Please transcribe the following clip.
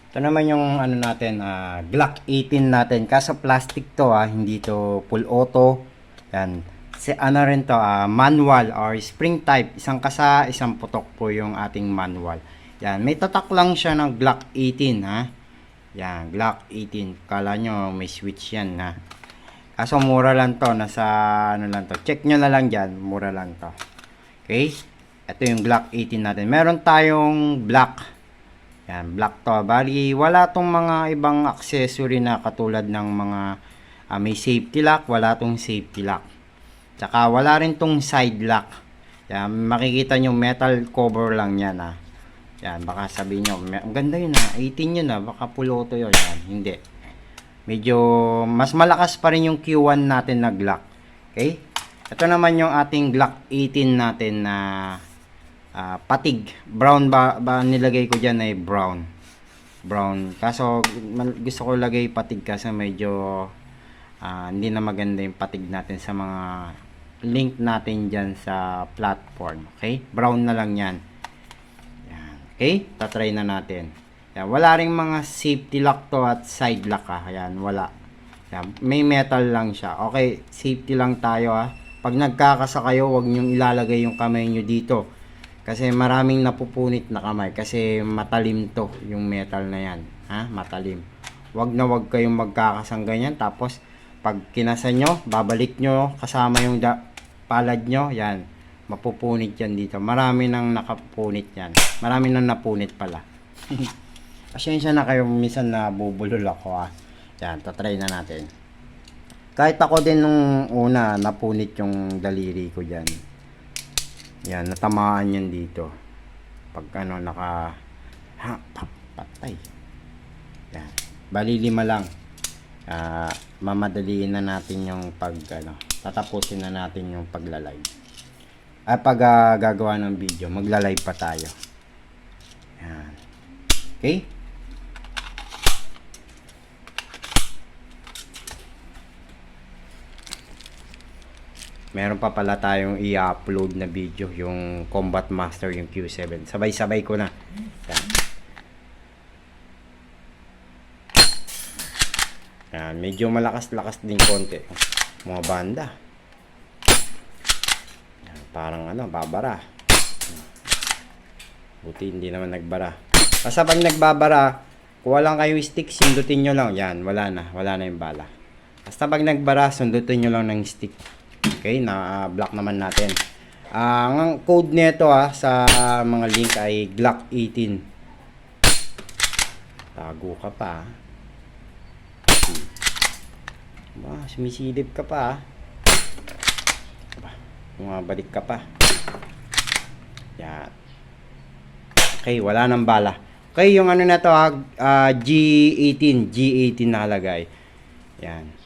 Ito naman yung ano natin, Glock 18 natin. Kaso plastic to, hindi to full auto. Yan. Ano rin to, manual or spring type. Isang kasa, isang putok po yung ating manual. Yan. May tatak lang siya ng Glock 18, ha. Yan, Glock 18. Kala nyo may switch yan, ha. Kaso mura lang to. Nasa ano lang to. Check nyo na lang dyan. Mura lang to. Okay. Ito yung Glock 18 natin. Meron tayong black. Yan, black to. Bali, wala tong mga ibang accessory na katulad ng mga may safety lock. Wala tong safety lock. Tsaka wala rin tong side lock. Yan, makikita nyo metal cover lang yan, ha. Yan, baka sabihin nyo, ang ganda yun, ha. 18 yun, ha. Baka puloto yun. Yan, hindi. Medyo mas malakas pa rin yung Q1 natin na Glock. Okay? Ito naman yung ating Glock 18 natin na patig. Brown ba nilagay ko dyan ay brown. Brown. Kaso gusto ko lagay patig kasi medyo hindi na maganda yung patig natin sa mga link natin dyan sa platform. Okay? Brown na lang yan. Yan. Okay? Tatry na natin. Yan. Wala ring mga safety lock to at side lock, ha. Yan. Wala. Yan. May metal lang siya. Okay. Safety lang tayo, ha. Pag nagkakasa kayo, huwag nyong ilalagay yung kamay nyo dito. Kasi maraming napupunit na kamay. Kasi matalim to, yung metal na yan. Ha? Matalim. Wag na wag kayong magkakasang ganyan. Tapos, pag kinasa nyo, babalik nyo kasama yung palad nyo. Yan. Mapupunit yan dito. Marami nang nakapunit yan. Marami nang napunit pala. Pasensya na kayo. Minsan nabubulol ako, ha. Yan. Tatry na natin. Kahit ako din nung una, napunit yung daliri ko dyan. Yan, natamaan yan dito. Pag ano, patay. Yan. Bali 5 lang. Mamadaliin na natin yung tatapusin na natin yung pagla-live. Pag gagawa ng video, magla-live pa tayo. Yan. Okay? Meron pa pala tayong i-upload na video, yung Combat Master, yung Q7. Sabay-sabay ko na. Yan. Yan. Medyo malakas-lakas din konti. Mga banda. Yan. Parang babara. Buti hindi naman nagbara. Basta pag nagbabara, kuha lang kayo stick, sundutin nyo lang. Yan, wala na yung bala. Basta pag nagbara, sundutin nyo lang ng stick. Okay, na-block naman natin. Ang code nito sa mga link ay Glock 18. Tago ka pa. Sumisilip ka pa. Bumabalik ka pa. Yan. Okay, wala nang bala. Okay, yung ano na to G18 nakalagay. Yan.